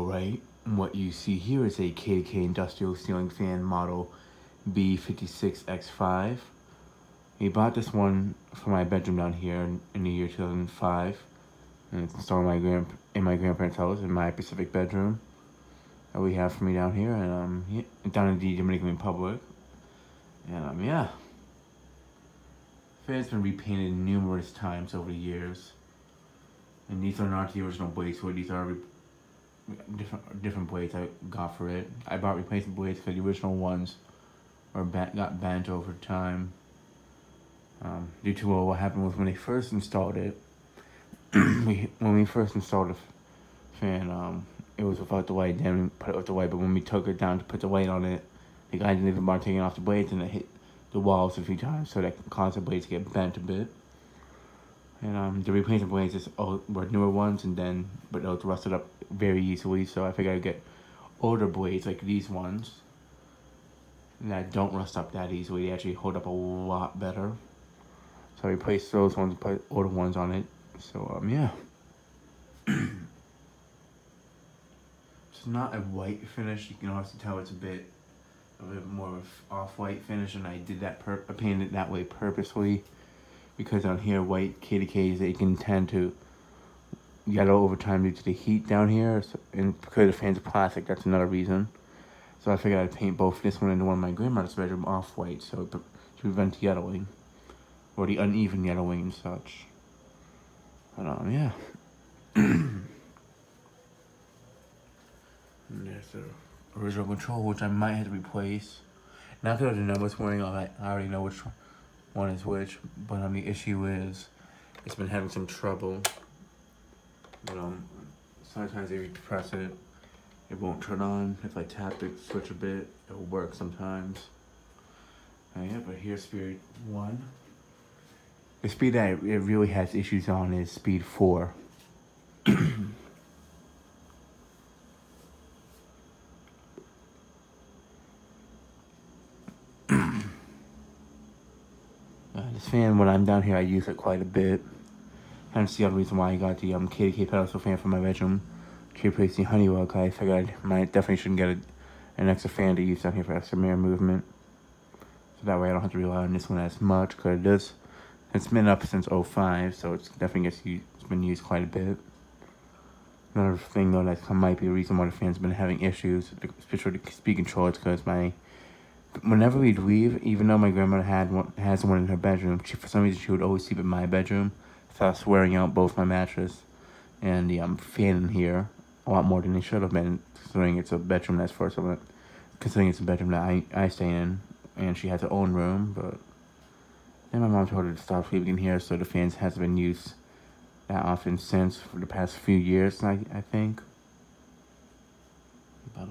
Alright, what you see here is a KDK industrial ceiling fan model B56X5. We bought this one for my bedroom down here in the year 2005. And it's installed in my grandparents' house in my Pacific bedroom that we have for me down here, and down in the Dominican Republic. And yeah. Fan's been repainted numerous times over the years. And these are not the original blades, so these are different blades I got for it. I bought replacement blades because the original ones got bent over time. Due to what happened was when they first installed it, when we first installed the fan, it was without the light, then we put it with the light, but when we took it down to put the light on it, the guy didn't even bother taking off the blades, and it hit the walls a few times, so that caused the blades to get bent a bit. And the replacement blades were newer ones, but those rusted up very easily, so I figured I'd get older blades like these ones that don't rust up that easily. They actually hold up a lot better. So I replaced those ones and put older ones on it. So yeah. It's not a white finish. You can also tell it's a bit more of an off-white finish, and I did that I painted it that way purposely because on here white KDKs, they can tend to yellow over time due to the heat down here, and because the fans are plastic, that's another reason. So I figured I'd paint both this one and the one in my grandmother's bedroom off-white, so to prevent yellowing, or the uneven yellowing and such. But yeah. And there's the original control, which I might have to replace. Not that I know what's going on, I already know which one is which, but the issue is it's been having some trouble. But sometimes if you press it, it won't turn on. If I tap the switch a bit, it'll work sometimes. Yeah, but here's speed 1. The speed that it really has issues on is speed 4. This fan, when I'm down here, I use it quite a bit. Hence the other reason why I got the KDK pedestal fan for my bedroom to replace the Honeywell, because I figured I definitely shouldn't get an extra fan to use down here for extra mirror movement. So that way I don't have to rely on this one as much, because it's been up since 05, so it's definitely it's been used quite a bit. Another thing though that might be a reason why the fan's been having issues, especially the speed control, is because whenever we'd leave, even though my grandmother has one in her bedroom, for some reason she would always sleep in my bedroom, thus wearing out both my mattress and the fan in here a lot more than they should have been, considering it's a bedroom considering it's a bedroom that I stay in, and she has her own room. But then my mom told her to stop sleeping in here, so the fans hasn't been used that often since for the past few years, I think. But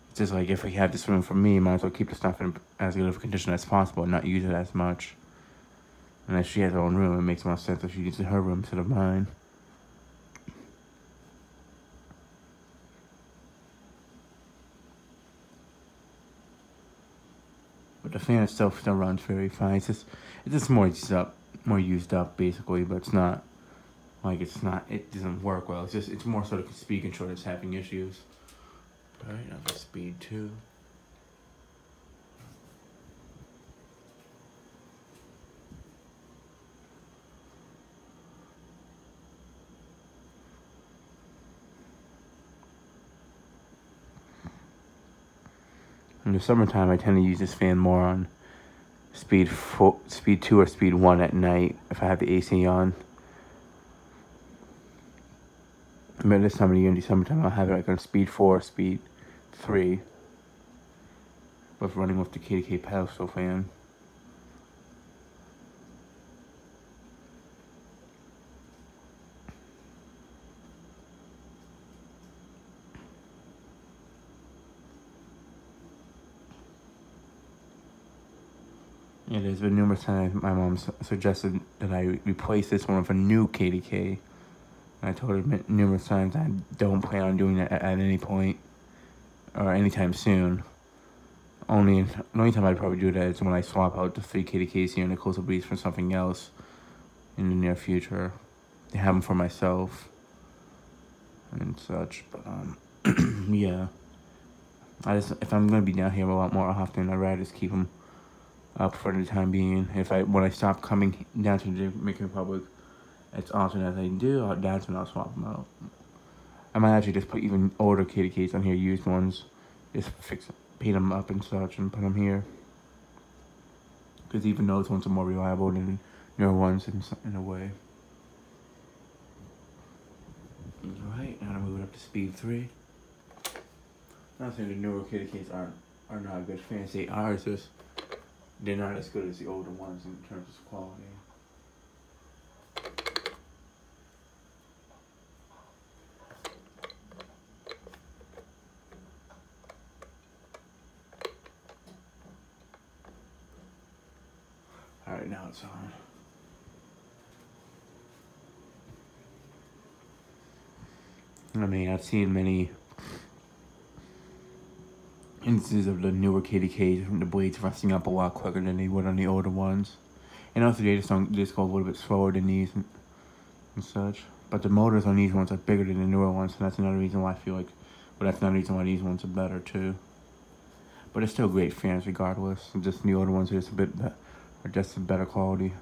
it's just like, if we have this room for me, might as well keep the stuff in as good of a condition as possible and not use it as much. And if she has her own room, it makes more sense if she uses her room instead of mine. But the fan itself still runs very fine. It's just more used up basically, but it's not like it doesn't work well. It's more sort of speed control that's having issues. Alright, now for speed 2. In the summertime, I tend to use this fan more on speed 2 or speed 1 at night if I have the AC on. But this time of the year, in the summertime, I'll have it like on speed 4, speed 3, with running with the KDK pedestal fan. Yeah, there's been numerous times my mom suggested that I replace this one with a new KDK. And I told her numerous times I don't plan on doing that at any point or anytime soon. The only time I'd probably do that is when I swap out the 3 KDKs here in the Coastal Breeze for something else in the near future. To have them for myself. and such. But yeah, if I'm gonna be down here a lot more often, I'd rather just keep them up for the time being. When I stop coming down to the Dominican Republic as often as I do, that's when I'll swap them out. I might actually just put even older KDKs on here, used ones, just paint them up and such, and put them here. Because even those ones are more reliable than newer ones in a way. Alright, now I'm moving up to speed 3. Not saying the newer KDKs are not good fans. They are, it's just they're not as good as the older ones in terms of quality. Alright, now it's on. I mean, I've seen many instances of the newer KDKs, the blades rusting up a lot quicker than they would on the older ones. And also they just go a little bit slower than these and such. But the motors on these ones are bigger than the newer ones, and that's another reason why I feel like, well, that's another reason why these ones are better too. But it's still great fans regardless. Just the older ones are just a better quality.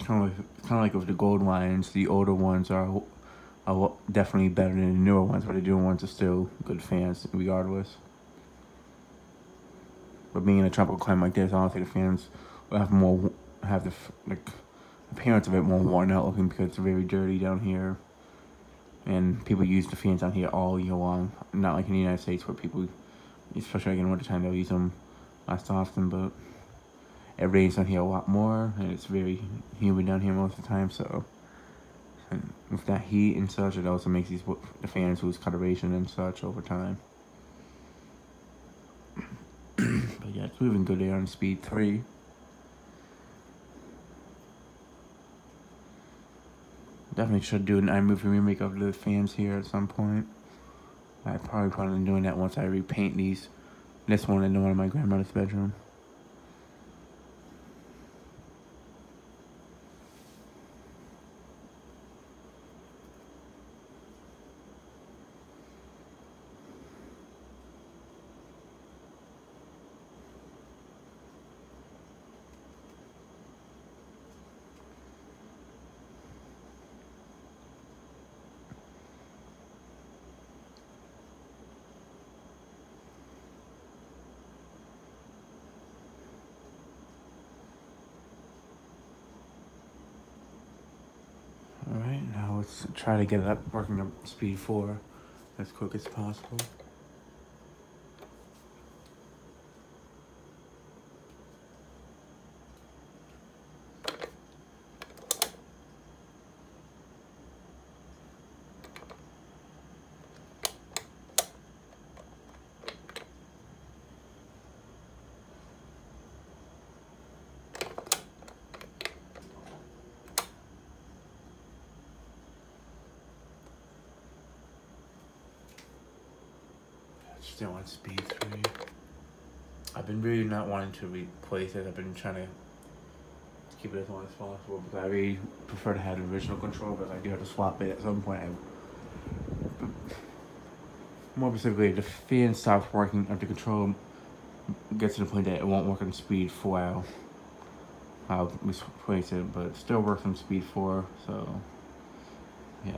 Kind of like with the gold lines, the older ones are definitely better than the newer ones, but the newer ones are still good fans regardless. But being in a tropical climate like this, honestly, the fans will have the appearance of it more worn out looking because it's very dirty down here. And people use the fans down here all year long. Not like in the United States where people, especially like in winter time, they'll use them less often, but it rains down here a lot more, and it's very humid down here most of the time, so and with that heat and such, it also makes the fans lose coloration and such over time. But yeah, it's moving good there on speed 3. Definitely should do an iMovie remake of the fans here at some point. I probably plan on doing that once I repaint this one and the one in my grandmother's bedroom. Alright, now let's try to get it up working up speed 4 as quick as possible. Still on speed 3. I've been really not wanting to replace it. I've been trying to keep it as long as possible because I really prefer to have the original control, but I do have to swap it at some point. More specifically, if the fan stops working, if the control gets to the point that it won't work on speed 4, I'll replace it, but it still works on speed 4, so yeah.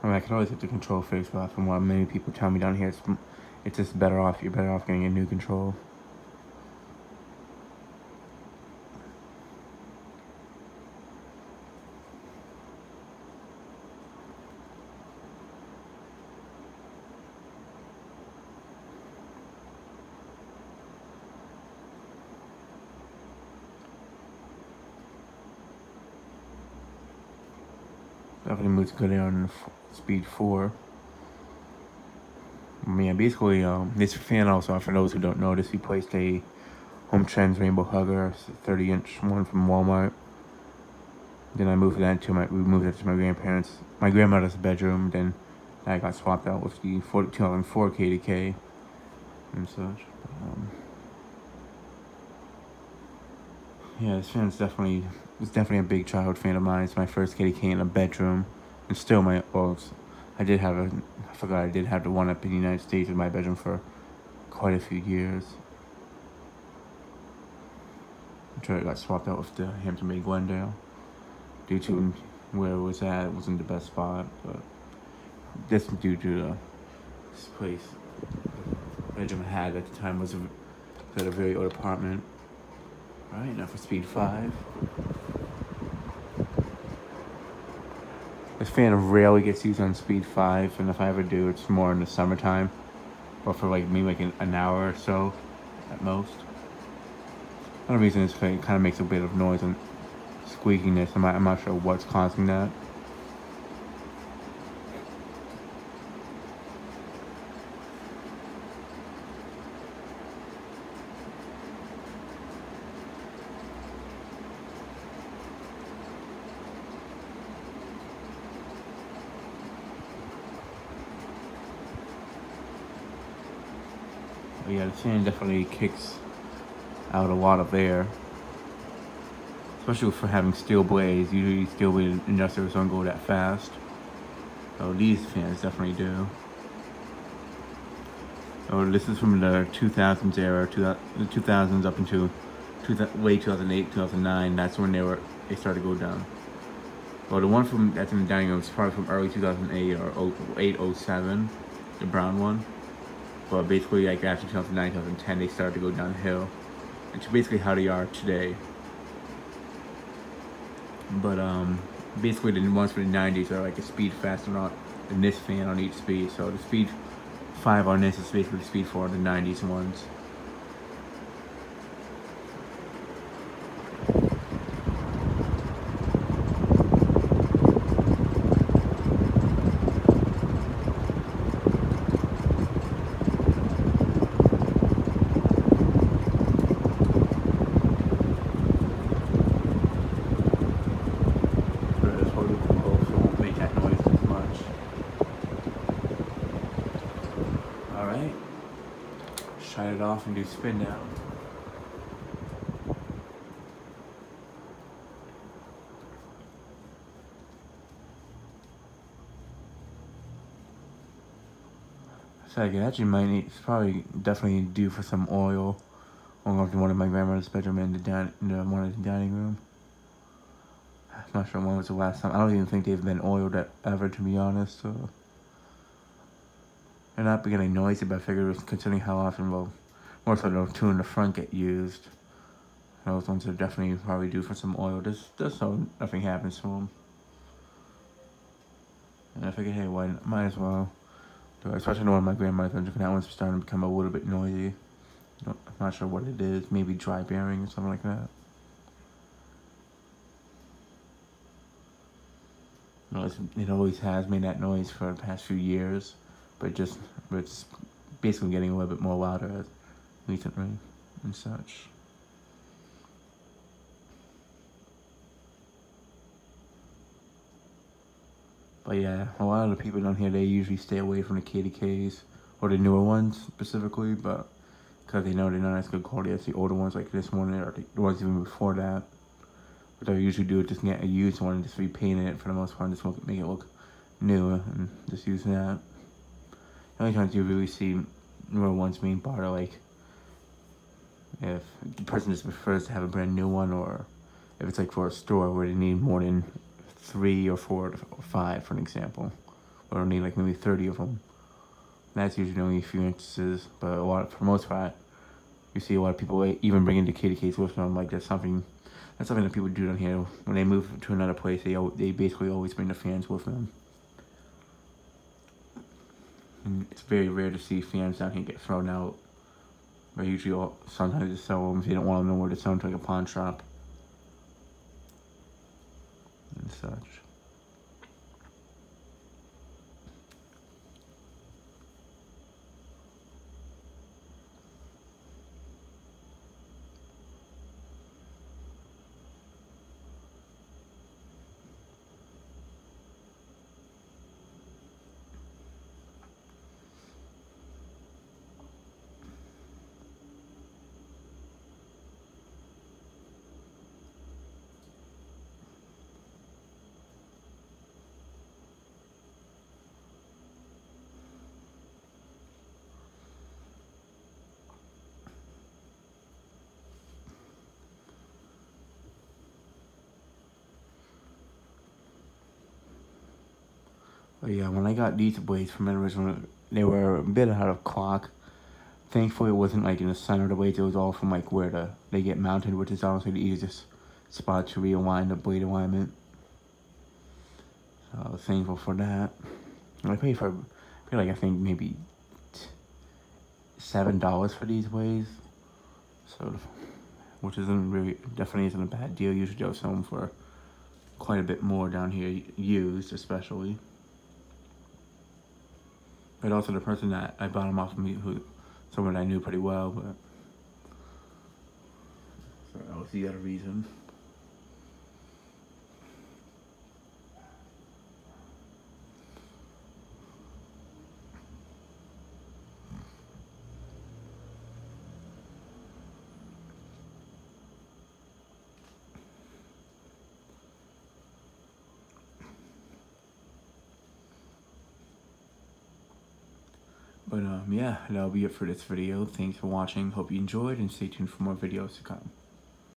I mean, I can always get the control fixed, but from what many people tell me down here, it's just better off. You're better off getting a new control. Definitely moves good on speed 4. Yeah, basically, this fan also, for those who don't know, this replaced a Home Trends Rainbow Hugger, 30-inch one from Walmart. Then we moved that to my grandparents, my grandmother's bedroom. Then that got swapped out with the 2004 KDK and such. Yeah, this fan's definitely was definitely a big childhood fan of mine. It's my first KDK in a bedroom, and still I did have I forgot I did have the one up in the United States in my bedroom for quite a few years. I'm sure it got swapped out with the Hampton Bay Glendale due to where it was at. It wasn't the best spot, but this due to this place. The bedroom I had at the time was a very old apartment. Alright, now for speed 5. This fan rarely gets used on speed 5, and if I ever do, it's more in the summertime, or for like maybe like an hour or so at most. Another reason is it kind of makes a bit of noise and squeakiness. I'm not sure what's causing that. But yeah, the fan definitely kicks out a lot of air, especially for having steel blades. Usually steel blade industrials don't go that fast, so these fans definitely do. So this is from the 2000s era, the 2000s up into late 2008, 2009. That's when they started to go down. Well, the one that's in the dining room is probably from early 2008 or 08, 07, the brown one. But basically, like after 2009, 2010, they started to go downhill. It's basically how they are today. But basically the ones for the 90s are like a speed faster than this fan on each speed. So the speed 5 on this is basically the speed 4 on the 90s ones. Alright, shut it off and do spin down. So I actually it's probably definitely due for some oil. I'm going to one of my grandmother's bedroom and one of the dining room. I'm not sure when was the last time. I don't even think they've been oiled ever, to be honest. So they're not getting noisy, but I figured considering how often, more so the two in the front get used. Those ones are definitely probably due for some oil, just so nothing happens to them. And I figured, hey, might as well do it. Especially knowing my grandmother's bedroom, that one's starting to become a little bit noisy. I'm not sure what it is, maybe dry bearing or something like that. It always has made that noise for the past few years, but it's basically getting a little bit more louder recently and such. But yeah, a lot of the people down here, they usually stay away from the KDKs, or the newer ones specifically, but because they know they're not as good quality as the older ones like this one, or the ones even before that. What they'll usually do is just get a used one and just repaint it for the most part, and just make it look new, and just use that. The only times you really see newer ones being bought are like if the person just prefers to have a brand new one, or if it's like for a store where they need more than 3 or 4 or 5, for an example, or need like maybe 30 of them. That's usually only a few instances, but for the most part, you see a lot of people even bringing the KDKs with them. Like that's something that people do down here. When they move to another place, they basically always bring the fans with them. And it's very rare to see fans down here get thrown out. But usually, sometimes they sell them if they don't want them nowhere to sell them to like a pawn shop and such. But yeah, when I got these blades from original, they were a bit out of clock. Thankfully, it wasn't like in the center of the blades. It was all from like where they get mounted, which is honestly the easiest spot to realign the blade alignment. So I was thankful for that. I paid like I think maybe $7 for these blades. So, which definitely isn't a bad deal. Usually they'll sell them for quite a bit more down here, used especially. But also the person that I bought them off of me, someone I knew pretty well, but so that was the other reason. But yeah, that'll be it for this video. Thanks for watching. Hope you enjoyed, and stay tuned for more videos to come.